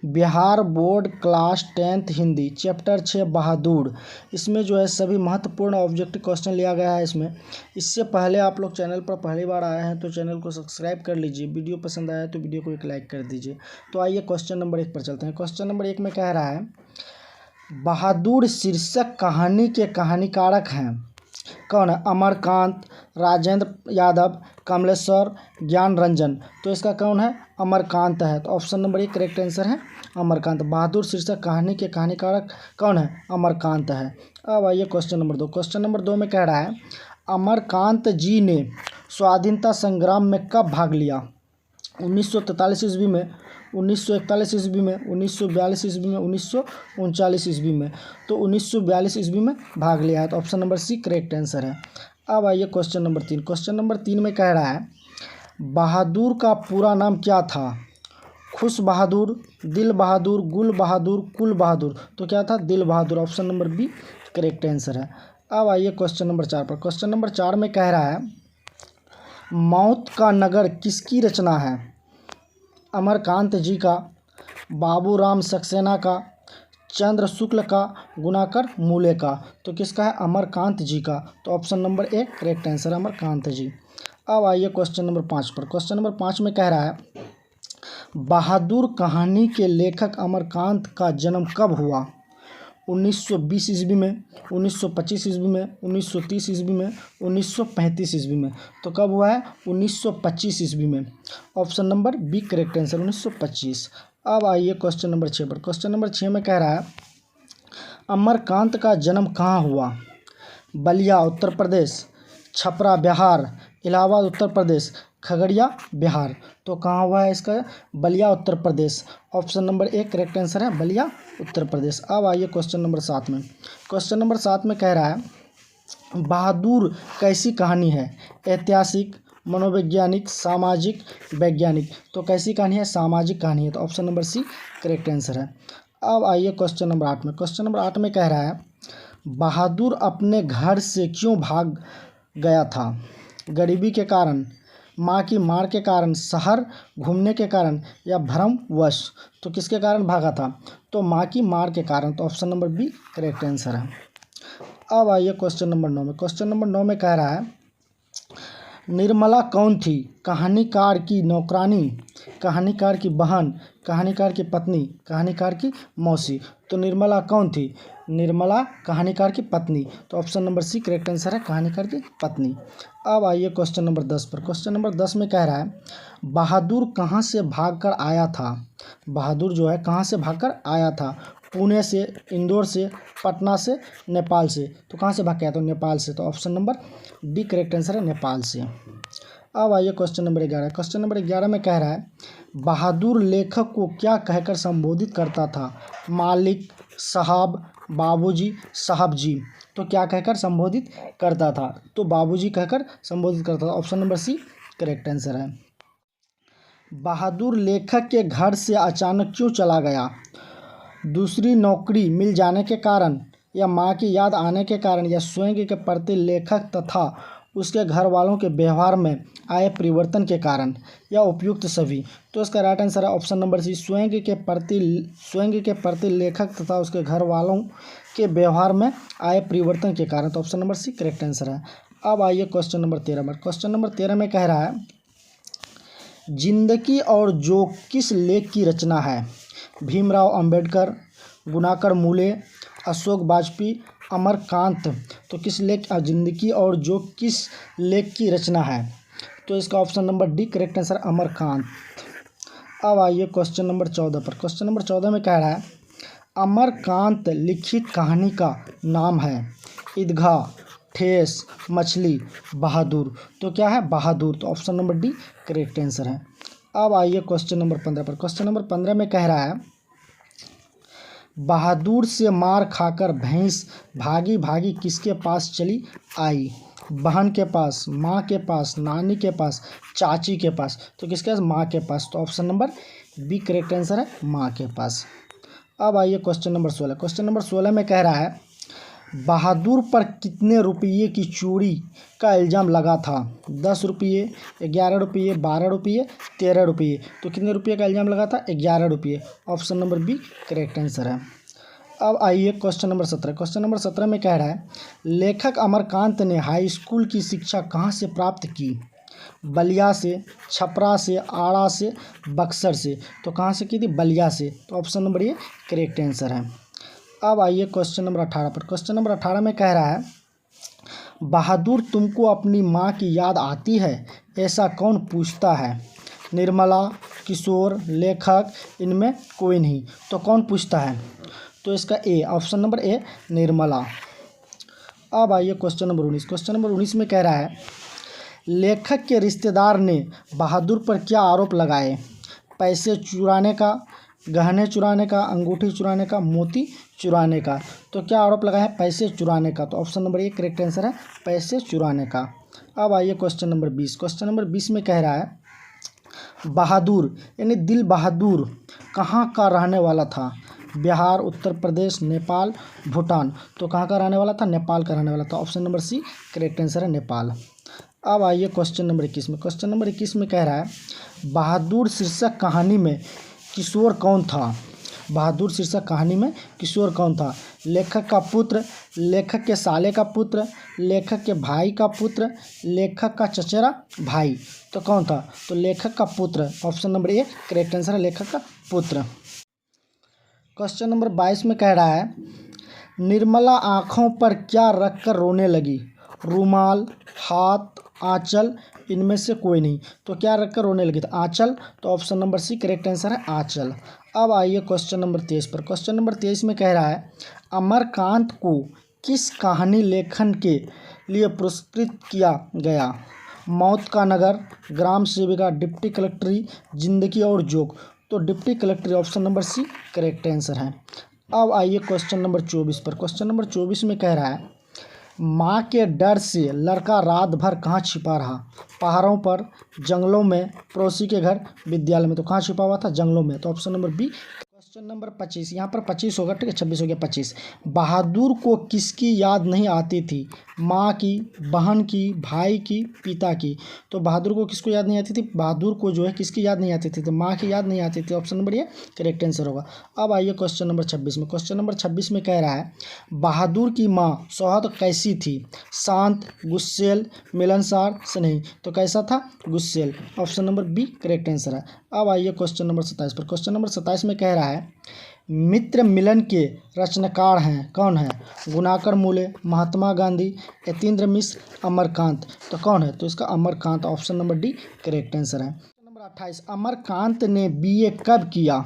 Bihar board class 10th Hindi chapter 6 बहादुर। इसमें जो है सभी महत्वपूर्ण ऑब्जेक्टिव क्वेश्चन लिया गया है इसमें। इससे पहले आप लोग चैनल पर पहली बार आए हैं तो चैनल को सब्सक्राइब कर लीजिए। वीडियो पसंद आया तो वीडियो को एक लाइक कर दीजिए। तो आइए क्वेश्चन नंबर 1 पर चलते हैं। क्वेश्चन नंबर 1 में कह रहा है बहादुर शीर्षक कहानी के कहानीकारक हैं। कौन है? अमरकांत, राजेंद्र यादव, कमलेश्वर, ज्ञान रंजन। तो इसका कौन है? अमरकांत है। तो ऑप्शन नंबर 1 करेक्ट आंसर है अमरकांत। बहादुर शीर्षक कहानी के कहानीकारक कौन है? अमरकांत है। अब आइए क्वेश्चन नंबर 2। क्वेश्चन नंबर 2 में कह रहा है अमरकांत जी ने स्वाधीनता संग्राम में कब भाग लिया? 1943 ईस्वी में, 1941 ईस्वी में, 1942 ईस्वी में, 1939 ईस्वी में। तो 1942 ईस्वी में भाग लिया है। तो option number C correct answer है। अब आइए क्वेश्चन नंबर 3। क्वेश्चन नंबर 3 में कह रहा है बहादुर का पूरा नाम क्या था? खुश बहादुर, दिल बहादुर, गुल बहादुर, कुल बहादुर। तो क्या था? Dil Bahadur. Option number B correct answer है। अब आइए क्वेश्चन नंबर 4 पर। क्वेश्चन नंबर 4 में कह रहा है मौत का नगर किसकी रचना है? अमरकांत जी का, बाबूराम सक्सेना का, चंद्र शुक्ल का, गुणाकर मूले का। तो किसका है? अमरकांत जी का। तो option number 1 correct answer Amarkant ji. अब आइए क्वेश्चन नंबर 5 पर। क्वेश्चन नंबर 5 में कह रहा है बहादुर कहानी के लेखक अमरकांत का जन्म कब हुआ? 1920 ईस्वी में, 1925 ईस्वी में, 1930 ईस्वी में, 1935 ईस्वी में। तो कब हुआ है? 1925 ईस्वी में। Option number B correct answer 1925। अब आइए क्वेश्चन नंबर 6 पर। क्वेश्चन नंबर 6 में कह रहा है अमरकांत का जन्म कहाँ हुआ? बलिया उत्तर प्रदेश, छपरा बिहार, इलाहाबाद उत्तर प्रदेश, खगड़िया बिहार। तो कहाँ हुआ है इसका? Ballia Uttar Pradesh. Option number 1 correct answer है बलिया उत्तर प्रदेश। अब आइए क्वेश्चन नंबर 7 में। क्वेश्चन नंबर 7 में कह रहा है बहादुर कैसी कहानी है? ऐतिहासिक, मनोवैज्ञानिक, सामाजिक, वैज्ञानिक। तो कैसी कहानी है? सामाजिक कहानी है। तो option number C correct answer है। अब आइए क्वेश्चन नंबर 8 में। क्वेश्चन नंबर 8 में कह रहा है बहादुर अपने घर से क्यों भाग गया था? गरीबी के कारण, माँ की मार के कारण, शहर घूमने के कारण, या भ्रमवश। तो किसके कारण भागा था? तो माँ की मार के कारण। तो option number B correct answer है। अब आइए क्वेश्चन नंबर 9 में। क्वेश्चन नंबर 9 में कह रहा है निर्मला कौन थी? कहानीकार की नौकरानी, कहानीकार की बहन, कहानीकार की पत्नी, कहानीकार की मौसी। तो निर्मला कौन थी? निर्मला कहानीकार की पत्नी। तो option number C correct answer है कहानीकार की पत्नी। अब आइए क्वेश्चन नंबर 10 पर। क्वेश्चन नंबर 10 में कह रहा है बहादुर कहाँ से भागकर आया था? बहादुर जो है कहाँ से भागकर आया था? पुणे से, इंदौर से, पटना से, नेपाल से। तो कहाँ से भाग के आया था? नेपाल से। तो option number D correct answer है नेपाल से। अब आइए क्वेश्चन नंबर 11। क्वेश्चन नंबर 11 में कह रहा है बहादुर लेखक को क्या कहकर संबोधित करता था? मालिक, साहब, बाबूजी, साहब जी। तो क्या कहकर संबोधित करता था? तो बाबूजी कहकर संबोधित करता था। Option number C correct answer है। बहादुर लेखक के घर से अचानक क्यों चला गया? दूसरी नौकरी मिल जाने के कारण, या माँ की याद आने के कारण, या स्वयं के प्रति लेखक तथा उसके घर वालों के व्यवहार में आए परिवर्तन के कारण, या उपयुक्त सभी। तो इसका राइट आंसर है ऑप्शन नंबर सी स्वयं के प्रति लेखक तथा उसके घर वालों के व्यवहार में आए परिवर्तन के कारण। तो option number C correct answer है। अब आइए क्वेश्चन नंबर 13 पर। क्वेश्चन नंबर 13 में कह रहा है जिंदगी और जोग किस लेख की रचना है? भीमराव अंबेडकर, गुणाकर मूले, अशोक वाजपेयी, अमरकांत। तो किस लेख जिंदगी और जोग किस लेख की रचना है? तो इसका option number D correct answer Amarkant. अब आइए क्वेश्चन नंबर 14 पर। क्वेश्चन नंबर 14 में कह रहा है अमरकांत लिखित कहानी का नाम है ईदगाह, ठेस, मछली, बहादुर। तो क्या है? बहादुर। तो option number D correct answer है। अब आइए क्वेश्चन नंबर 15 पर। क्वेश्चन नंबर 15 में कह रहा है बहादुर से मार खाकर भैंस भागी भागी किसके पास चली आई? बहन के पास, माँ के पास, नानी के पास, चाची के पास। तो किसके पास? माँ के पास। तो option number B correct answer है माँ के पास। अब आइए क्वेश्चन नंबर 16। क्वेश्चन नंबर 16 में कह रहा है बहादुर पर कितने रुपये की चोरी का इल्ज़ाम लगा था? 10 रुपये, 11 रुपये, 12 रुपये, 13 रुपये। तो कितने रुपये का इल्ज़ाम लगा था? 11 रुपये। Option number B correct answer है। अब आइए क्वेश्चन नंबर 17। क्वेश्चन नंबर 17 में कह रहा है, लेखक अमरकांत ने हाई स्कूल की शिक्षा कहाँ से प्राप्त की? बलिया से, छपरा से, आड़ा से, बक्सर से। तो कहाँ से की थी? बलिया से। तो ऑप्शन नंबर ये करेक्ट आंसर है। अब आइए क्वेश्चन नंबर 18 पर। क्वेश्चन नंबर 18 में कह रहा है, बहादुर तुमको अपनी माँ की याद आती है, ऐसा कौन पूछता है? निर्मला, किशोर, लेखक, इनमें कोई नहीं। तो कौन पूछता है? तो इसका ए, ऑप्शन नंबर ए निर्मला। अब आइए क्वेश्चन नंबर 19। क्वेश्चन नंबर 19 में कह रहा है, लेखक के रिश्तेदार ने बहादुर पर क्या आरोप लगाए? पैसे चुराने का, गहने चुराने का, अंगूठी चुराने का, मोती चुराने का। तो क्या आरोप लगाया है? पैसे चुराने का। तो option number A correct answer है, पैसे चुराने का। अब आइए क्वेश्चन नंबर 20। क्वेश्चन नंबर 20 में कह रहा है, बहादुर यानी दिल बहादुर कहाँ का रहने वाला था? बिहार, उत्तर प्रदेश, नेपाल, भूटान। तो कहाँ का रहने वाला था? नेपाल का रहने वाला था। Option number C correct answer है, नेपाल। अब आइए क्वेश्चन नंबर 21 में। क्वेश्चन नंबर 21 में कह रहा है, बहादुर शीर्षक कहानी में किशोर कौन था? बहादुर शीर्षक कहानी में किशोर कौन था? लेखक का पुत्र, लेखक के साले का पुत्र, लेखक के भाई का पुत्र, लेखक का चचेरा भाई। तो कौन था? तो लेखक का पुत्र। Option number A correct answer है, लेखक का पुत्र। क्वेश्चन नंबर 22 में कह रहा है, निर्मला आँखों पर क्या रखकर रोने लगी? रुमाल, हाथ, आंचल, इनमें से कोई नहीं। तो क्या रखकर रोने लगी थी? आंचल। तो option number C correct answer है, आंचल। अब आइए क्वेश्चन नंबर 23 पर। क्वेश्चन नंबर 23 में कह रहा है, अमरकांत को किस कहानी लेखन के लिए पुरस्कृत किया गया? मौत का नगर, ग्राम सेविका, डिप्टी कलेक्टरी, जिंदगी और जोक। तो डिप्टी कलेक्टरी। Option number C correct answer है। अब आइए क्वेश्चन नंबर 24 पर। क्वेश्चन नंबर 24 में कह रहा है, माँ के डर से लड़का रात भर कहाँ छिपा रहा? पहाड़ों पर, जंगलों में, पड़ोसी के घर, विद्यालय में। तो कहाँ छिपा हुआ था? जंगलों में। तो option number B. Question number 25, यहाँ पर 25 होगा, ठीक है, 26 हो गया, 25। बहादुर को किसकी याद नहीं आती थी? माँ की, बहन की, भाई की, पिता की। तो बहादुर को किसको याद नहीं आती थी? बहादुर को जो है किसकी याद नहीं आती थी? तो माँ की याद नहीं आती थी। ऑप्शन नंबर ये करेक्ट आंसर होगा। अब आइए क्वेश्चन नंबर 26 में। क्वेश्चन नंबर 26 में कह रहा है, बहादुर की माँ सौहद कैसी थी? शांत, गुस्सेल, मिलनसार, स्नेही। तो कैसा था? गुस्सेल। Option number B correct answer है। अब आइए क्वेश्चन नंबर 27 पर। क्वेश्चन नंबर 27 में कह रहा है, मित्र मिलन के रचनाकार हैं, कौन है? गुणाकर मूले, महात्मा गांधी, यतीन्द्र मिश्र, अमरकांत। तो कौन है? तो इसका Amarkant. Option number D correct answer है। नंबर 28, अमरकांत ने बीए कब किया?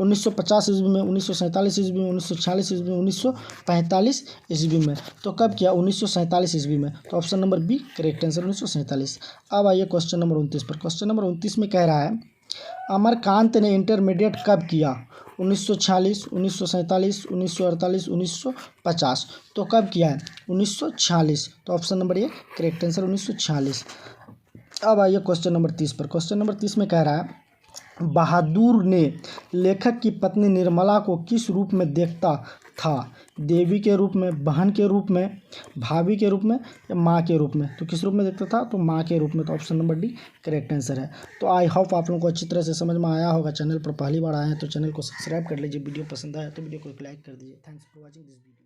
1950 ईस्वी में, 1947 ईस्वी में, 1946 ईस्वी में, 1945 ईस्वी में। तो कब किया? 1947 ईस्वी में। तो option number B correct answer, 1947। अब आइए क्वेश्चन नंबर 29 पर। क्वेश्चन नंबर 29 में कह रहा है, अमरकांत ने इंटरमीडिएट कब किया? 1946, 1947, 1948, 1950। तो कब किया है? 1946। तो option number A correct answer, 1946। अब आइए क्वेश्चन नंबर 30 पर। क्वेश्चन नंबर 30 में कह रहा है, बहादुर ने लेखक की पत्नी निर्मला को किस रूप में देखता था? देवी के रूप में, बहन के रूप में, भाभी के रूप में, या माँ के रूप में? तो किस रूप में देखता था? तो माँ के रूप में। तो option number D correct answer है। तो आई होप आप लोगों को अच्छी तरह से समझ में आया होगा। चैनल पर पहली बार आए हैं तो चैनल को सब्सक्राइब कर लीजिए। वीडियो पसंद आया तो वीडियो को लाइक कर दीजिए। Thanks for watching this video.